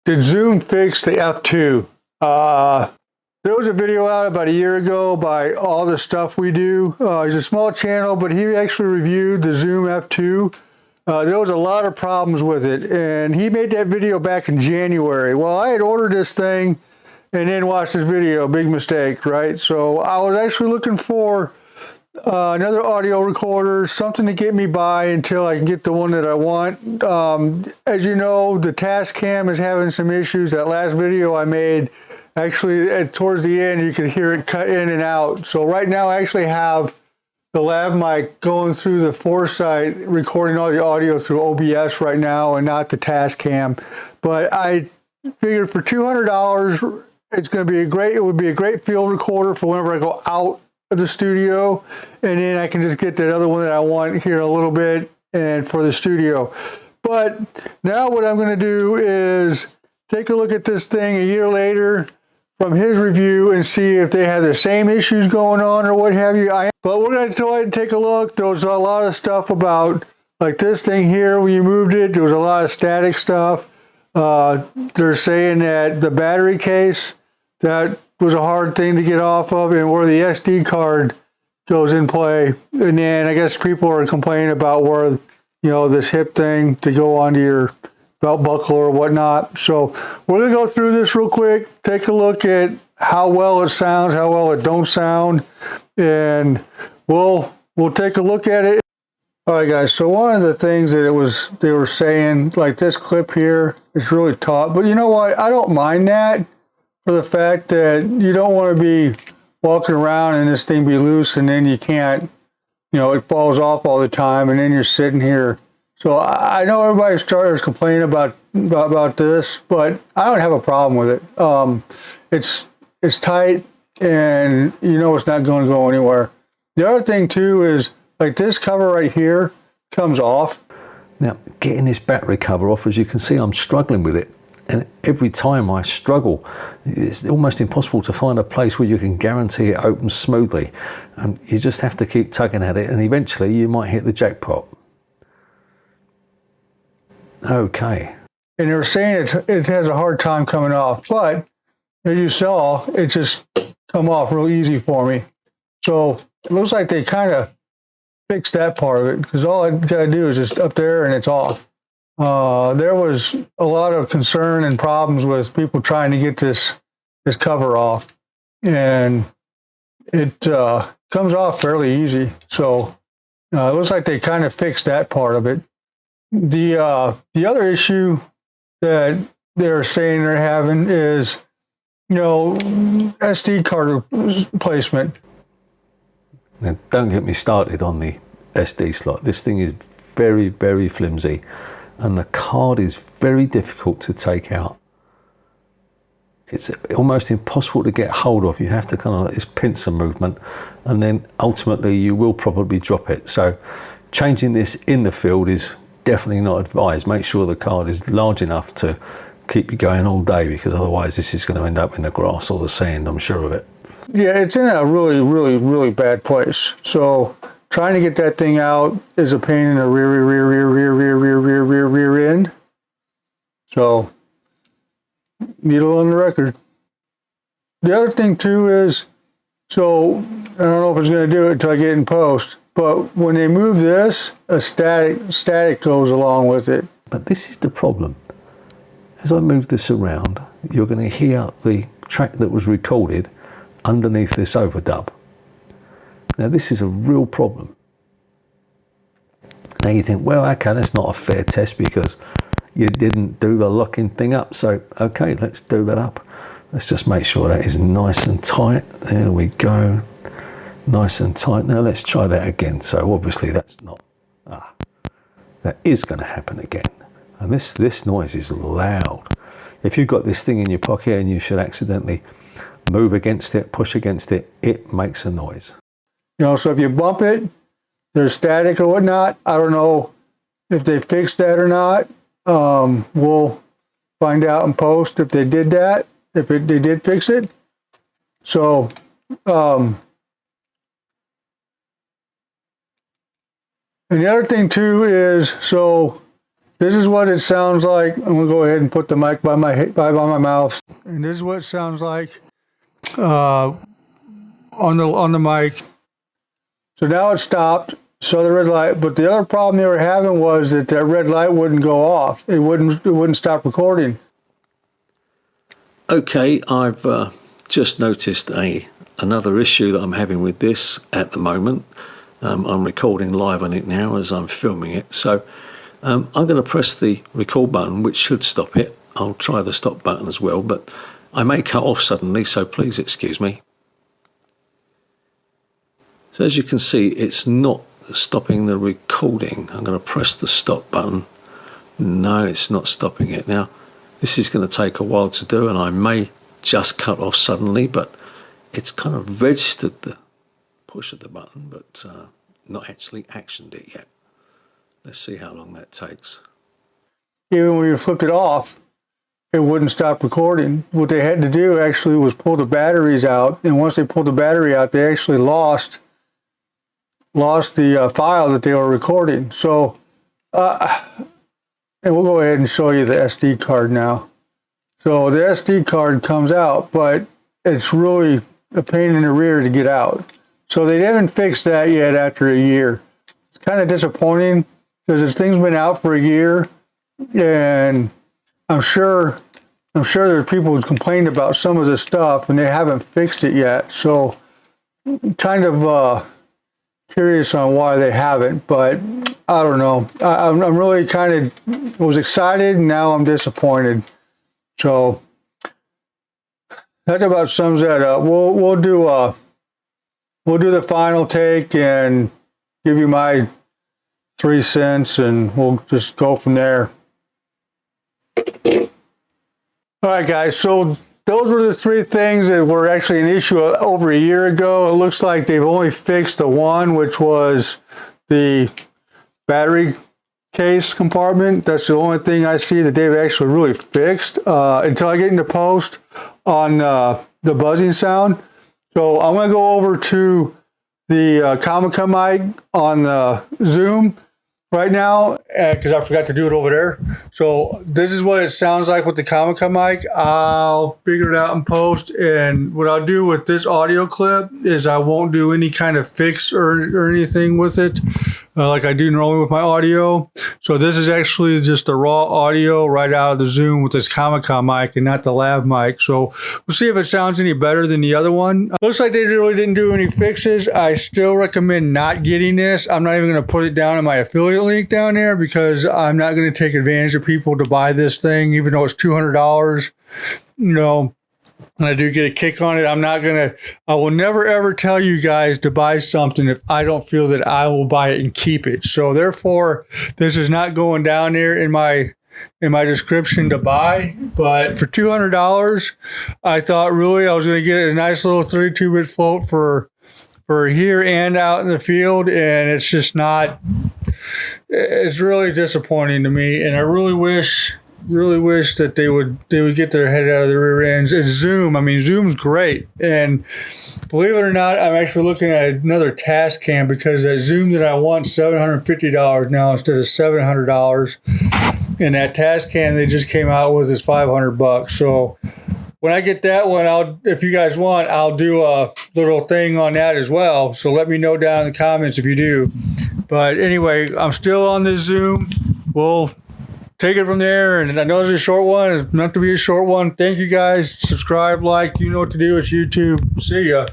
Did Zoom fix the F2? There was a video out about a year ago by All the Stuff We Do. He's a small channel, but he actually reviewed the Zoom F2. There was a lot of problems with it, and he made that video back in January. Well, I had ordered this thing and then watched this video. Big mistake, right? So I was actually looking for another audio recorder, something to get me by until I can get the one that I want. As you know, the Tascam is having some issues. That last video I made, actually towards the end, you could hear it cut in and out. So right now I actually have the lav mic going through the Foresight, recording all the audio through OBS right now and not the Tascam. But I figured for $200, it's going to be it would be a great field recorder for whenever I go out of the studio, and then I can just get that other one that I want here a little bit and for the studio. But now what I'm going to do is take a look at this thing a year later from his review and see if they have the same issues going on or what have you. But we're going to go ahead and take a look. There was a lot of stuff about, like this thing here, when you moved it, there was a lot of static stuff. They're saying that the battery case, that was a hard thing to get off of, and where the SD card goes in play. And then I guess people are complaining about where, this hip thing to go onto your belt buckle or whatnot. So we're gonna go through this real quick, take a look at how well it sounds, how well it don't sound, and we'll take a look at it. All right, guys, so one of the things that they were saying, like this clip here, is really taut, but you know what? I don't mind that, for the fact that you don't want to be walking around and this thing be loose and then you can't, it falls off all the time and then you're sitting here. So I know everybody started complaining about this, but I don't have a problem with it. It's tight, and it's not going to go anywhere. The other thing too is, like, this cover right here comes off. Now, getting this battery cover off, as you can see, I'm struggling with it. And every time I struggle, it's almost impossible to find a place where you can guarantee it opens smoothly. You just have to keep tugging at it, and eventually you might hit the jackpot. Okay. And they were saying it has a hard time coming off, but as you saw, it just come off real easy for me. So it looks like they kind of fixed that part of it, because all I got to do is just up there and it's off. There was a lot of concern and problems with people trying to get this cover off, and it comes off fairly easy. So it looks like they kind of fixed that part of it. The other issue that they're saying they're having is, SD card placement. Now, don't get me started on the SD slot. This thing is very, very flimsy, and the card is very difficult to take out. It's almost impossible to get hold of. You have to kind of like this pincer movement, and then ultimately you will probably drop it. So changing this in the field is definitely not advised. Make sure the card is large enough to keep you going all day, because otherwise this is going to end up in the grass or the sand, I'm sure of it. Yeah, it's in a really, really, really bad place. So trying to get that thing out is a pain in the rear end. So, needle on the record. The other thing too is, so I don't know if it's going to do it until I get in post, but when they move this, a static goes along with it. But this is the problem. As I move this around, you're going to hear the track that was recorded underneath this overdub. Now this is a real problem. Now you think, well, okay, that's not a fair test because you didn't do the locking thing up. So, okay, let's do that up. Let's just make sure that is nice and tight. There we go. Nice and tight. Now let's try that again. So obviously that's not, that is going to happen again. And this noise is loud. If you've got this thing in your pocket and you should accidentally move against it, push against it, it makes a noise. So if you bump it, there's static or whatnot. I don't know if they fixed that or not. We'll find out in post if they did that, if they did fix it. So, and the other thing too is, so this is what it sounds like. I'm gonna go ahead and put the mic by my mouth, and this is what it sounds like on the mic. So now it stopped. So the red light, but the other problem they were having was that red light wouldn't go off. It wouldn't stop recording. Okay, I've just noticed another issue that I'm having with this at the moment. I'm recording live on it now as I'm filming it. So I'm going to press the record button, which should stop it. I'll try the stop button as well, but I may cut off suddenly, so please excuse me. So as you can see, it's not stopping the recording. I'm going to press the stop button. No, it's not stopping it. Now, this is going to take a while to do, and I may just cut off suddenly, but it's kind of registered the push of the button, but not actually actioned it yet. Let's see how long that takes. Even when you flipped it off, it wouldn't stop recording. What they had to do actually was pull the batteries out, and once they pulled the battery out, they actually lost the file that they were recording. So, and we'll go ahead and show you the SD card now. So the SD card comes out, but it's really a pain in the rear to get out. So they haven't fixed that yet after a year. It's kind of disappointing because this thing's been out for a year, and I'm sure there are people who complained about some of this stuff and they haven't fixed it yet. So kind of curious on why they haven't, but I don't know. I'm really kind of was excited, and now I'm disappointed. So that about sums that up. We'll do the final take and give you my 3 cents, and we'll just go from there. All right, guys. So those were the 3 things that were actually an issue over a year ago. It looks like they've only fixed the one, which was the battery case compartment. That's the only thing I see that they've actually really fixed until I get into post on the buzzing sound. So I'm going to go over to the Comica mic on the Zoom right now because I forgot to do it over there. So this is what it sounds like with the Comica mic. I'll figure it out in post, and what I'll do with this audio clip is I won't do any kind of fix or anything with it like I do normally with my audio. So this is actually just the raw audio right out of the Zoom with this Comica mic and not the lav mic. So we'll see if it sounds any better than the other one. Looks like they really didn't do any fixes. I still recommend not getting this. I'm not even going to put it down in my affiliate link down there because I'm not going to take advantage of people to buy this thing, even though it's $200. You know, and I do get a kick on it. I will never ever tell you guys to buy something if I don't feel that I will buy it and keep it. So therefore, this is not going down there in my description to buy. But for $200, I thought really I was going to get a nice little 32-bit float for here and out in the field, and it's just not. It's really disappointing to me, and I really wish that they would get their head out of the rear ends. It's Zoom. I mean, Zoom's great, and believe it or not, I'm actually looking at another Tascam because that Zoom that I want $750 now instead of $700, and that Tascam they just came out with is $500. So when I get that one, if you guys want, I'll do a little thing on that as well. So let me know down in the comments if you do. But anyway, I'm still on this Zoom. We'll take it from there. And I know it's a short one. It's meant to be a short one. Thank you guys. Subscribe, like, you know what to do. It's YouTube. See ya.